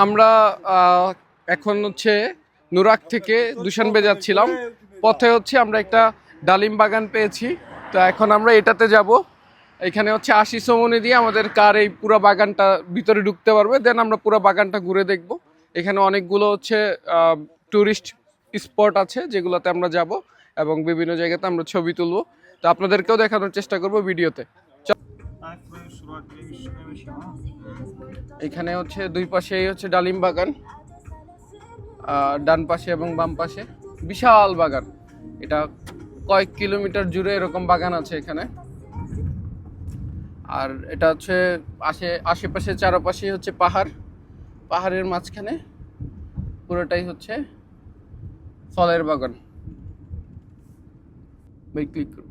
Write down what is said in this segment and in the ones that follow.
আমরা এখন হচ্ছে নুরাক থেকে দুশানবে যাচ্ছিলাম। পথে হচ্ছে আমরা একটা ডালিম বাগান পেয়েছি, তো এখন আমরা এটাতে যাব। এখানে হচ্ছে 80 সমনি দিয়ে আমাদের কার এই পুরো বাগানটা ভিতরে ঢুকতে পারবে, দেন আমরা পুরো বাগানটা ঘুরে দেখব। এখানে অনেকগুলো হচ্ছে ট্যুরিস্ট স্পট আছে যেগুলোতে আমরা যাব এবং বিভিন্ন জায়গাতে আমরা ছবি তুলব। তো আপনাদেরকেও দেখানোর চেষ্টা করব ভিডিওতে। এখানে হচ্ছে দুই পাশেই হচ্ছে ডালিম বাগান, ডান পাশে এবং বাম পাশে বিশাল বাগান। এটা কয়েক কিলোমিটার জুড়ে এরকম বাগান আছে এখানে। আর এটা হচ্ছে আশেপাশে চারপাশে হচ্ছে পাহাড়, পাহাড়ের মাঝখানে পুরোটাই হচ্ছে ফলের বাগান। ক্লিক করুন।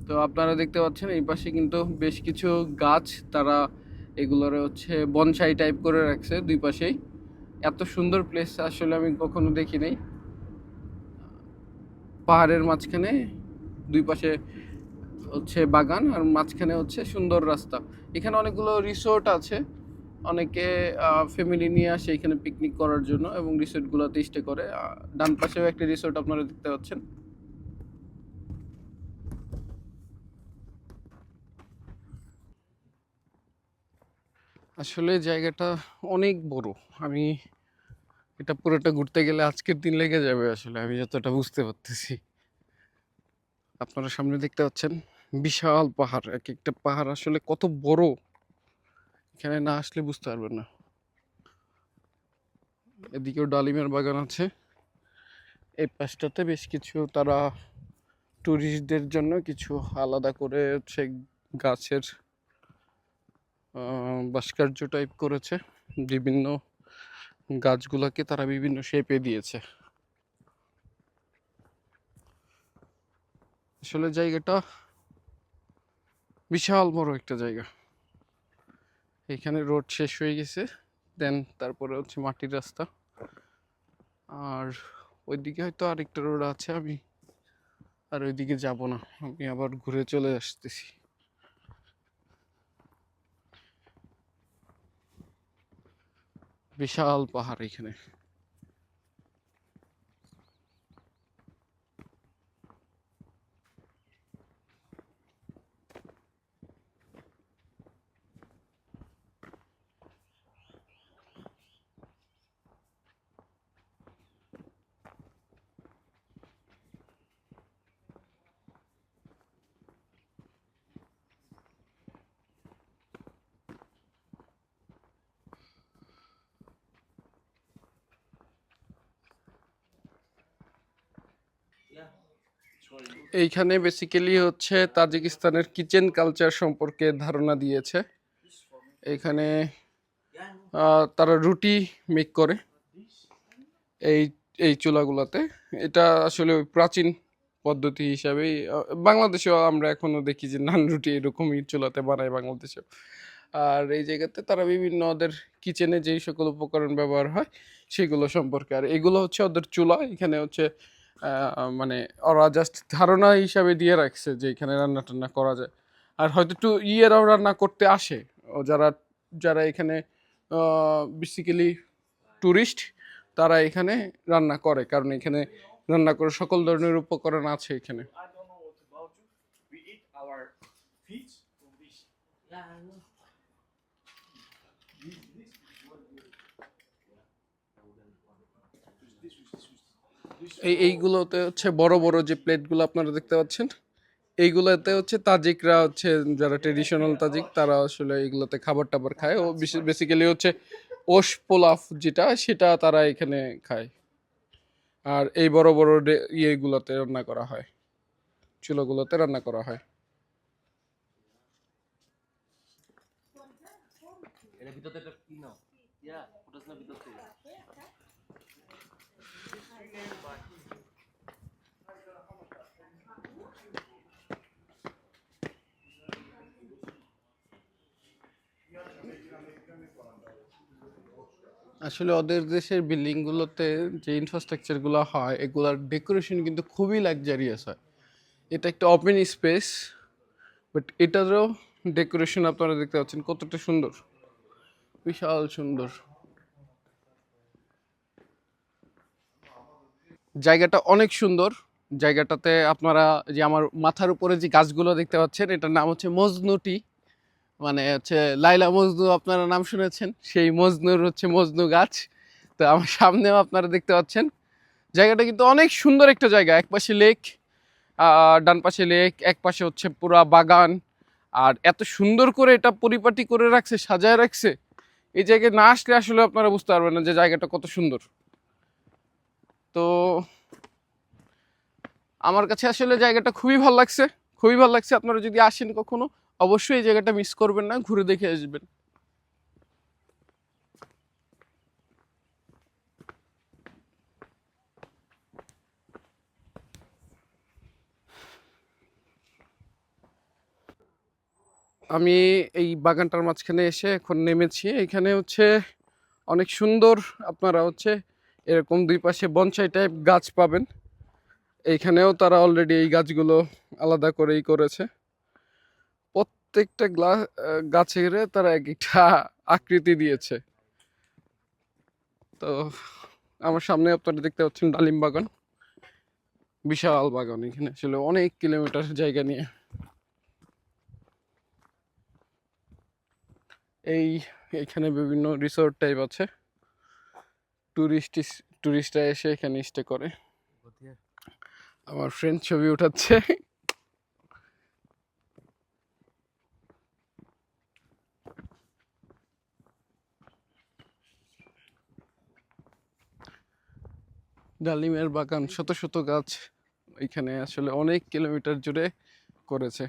তো আপনারা দেখতে পাচ্ছেন এই পাশে কিন্তু বেশ কিছু গাছ তারা এগুলোর হচ্ছে বনসাই টাইপ করে রাখছে দুই পাশেই। এত সুন্দর প্লেস আসলে আমি কখনো দেখি নাই। পাহাড়ের মাঝখানে দুই পাশে হচ্ছে বাগান আর মাঝখানে হচ্ছে সুন্দর রাস্তা। এখানে অনেকগুলো রিসোর্ট আছে, অনেকে ফ্যামিলি নিয়ে আসে এখানে পিকনিক করার জন্য এবং রিসোর্টগুলোতে স্টে করে। ডান পাশেও একটা রিসোর্ট আপনারা দেখতে পাচ্ছেন। আসলে জায়গাটা অনেক বড়। আমি এটা পুরোটা ঘুরতে গেলে আজকের দিন লেগে যাবে আসলে, আমি যতটা বুঝতে পারতেছি। আপনারা সামনে দেখতে পাচ্ছেন বিশাল পাহাড়, এক একটা পাহাড় আসলে কত বড় এখানে না আসলে বুঝতে পারবেন না। এদিকেও ডালিমের বাগান আছে। এই পাশটাতে বেশ কিছু তারা ট্যুরিস্টদের জন্য কিছু আলাদা করে হচ্ছে গাছের ভাস্কর্য টাইপ করেছে। বিভিন্ন গাছগুলোকে তারা বিভিন্ন শেপে দিয়েছে। আসলে জায়গাটা বিশাল বড় একটা জায়গা। এখানে রোড শেষ হয়ে গেছে, দেন তারপরে হচ্ছে মাটির রাস্তা। আর ওইদিকে হয়তো আরেকটা রোড আছে, আমি আর ওইদিকে যাব না, আমি আবার ঘুরে চলে আসতেছি। বিশাল পাহাড় এখানে। এইখানে বেসিক্যালি হচ্ছে তাজিকিস্তানের কিচেন কালচার সম্পর্কে ধারণা দিয়েছে। এখানে তারা রুটি মেক করে এই এই চুলাগুলোতে। এটা আসলে ওই প্রাচীন পদ্ধতি হিসাবেই বাংলাদেশেও আমরা এখনো দেখি যে নান রুটি এরকমই চুলাতে বানায় বাংলাদেশেও। আর এই জায়গাতে তারা বিভিন্ন ওদের কিচেনে যেই সকল উপকরণ ব্যবহার হয় সেগুলো সম্পর্কে, আর এগুলো হচ্ছে ওদের চুলা। এখানে হচ্ছে মানে ওরা জাস্ট ধারণা হিসাবে দিয়ে রাখছে যে এখানে রান্না টান্না করা যায়। আর হয়তো একটু ইয়েরাও রান্না করতে আসে, ও যারা যারা এখানে বেসিক্যালি ট্যুরিস্ট, তারা এখানে রান্না করে, কারণ এখানে রান্না করে সকল ধরনের উপকরণ আছে এখানে। এইগুলোতে হচ্ছে বড় বড় যে প্লেটগুলো আপনারা দেখতে পাচ্ছেন, এইগুলোতে হচ্ছে তাজিকরা হচ্ছে যারা ট্রেডিশনাল তাজিক তারা আসলে এইগুলোতে খাবার টাবার খায়। ও বেসিক্যালি হচ্ছে ওশ পোলাফ যেটা, সেটা তারা এখানে খায়। আর এই বড় বড় ইয়েগুলোতে রান্না করা হয়, চুলাগুলোতে রান্না করা হয়। আসলে ওদের দেশের বিল্ডিংগুলোতে যে ইনফ্রাস্ট্রাকচারগুলো হয় এগুলার ডেকোরেশন কিন্তু খুবই লাক্সারিয়াস হয়। এটা একটা ওপেন স্পেস, বাট এটারও ডেকোরেশন আপনারা দেখতে পাচ্ছেন কতটা সুন্দর, বিশাল সুন্দর। জায়গাটা অনেক সুন্দর। জায়গাটাতে আপনারা যে আমার মাথার উপরে যে গাছগুলো দেখতে পাচ্ছেন এটার নাম হচ্ছে মজনু টি, মানে হচ্ছে লাইলা মজনু আপনারা নাম শুনেছেন, সেই মজনুর হচ্ছে মজনু গাছ। তো আমার সামনেও আপনারা দেখতে পাচ্ছেন। জায়গাটা কিন্তু অনেক সুন্দর একটা জায়গা, একপাশে লেক, ডান পাশে লেক, এক পাশে হচ্ছে পুরা বাগান। আর এত সুন্দর করে এটা পরিপাটি করে রাখছে, সাজায় রাখছে, এই জায়গায় না আসলে আসলে আপনারা বুঝতে পারবেন না যে জায়গাটা কত সুন্দর। তো আমার কাছে আসলে জায়গাটা খুবই ভালো লাগছে, খুবই ভালো লাগছে। আপনারা যদি আসেন কখনো অবশ্যই এই জায়গাটা মিস করবেন না, ঘুরে দেখে আসবেন। আমি এই বাগানটার মাঝখানে এসে এখন নেমেছি। এখানে হচ্ছে অনেক সুন্দর, আপনারা হচ্ছে এরকম দুই পাশে বনসাই টাইপ গাছ পাবেন। এইখানেও তারা অলরেডি এই গাছগুলো আলাদা করেই করেছে। প্রত্যেকটা গাছের তারা এক একটা আকৃতি দিয়েছে। তো আমার সামনে আপনারা দেখতে পাচ্ছেন ডালিম বাগান, বিশাল বাগান, এখানে ছিল অনেক কিলোমিটার জায়গা নিয়ে। এই এখানে বিভিন্ন রিসোর্ট টাইপ আছে, টুরিস্ট টুরিস্টরা এসে এখানে স্টে করে। আমার ফ্রেন্ড ছবি উঠাচ্ছে। ডালিমের বাগান, শত শত গাছ এখানে আসলে অনেক কিলোমিটার জুড়ে করেছে।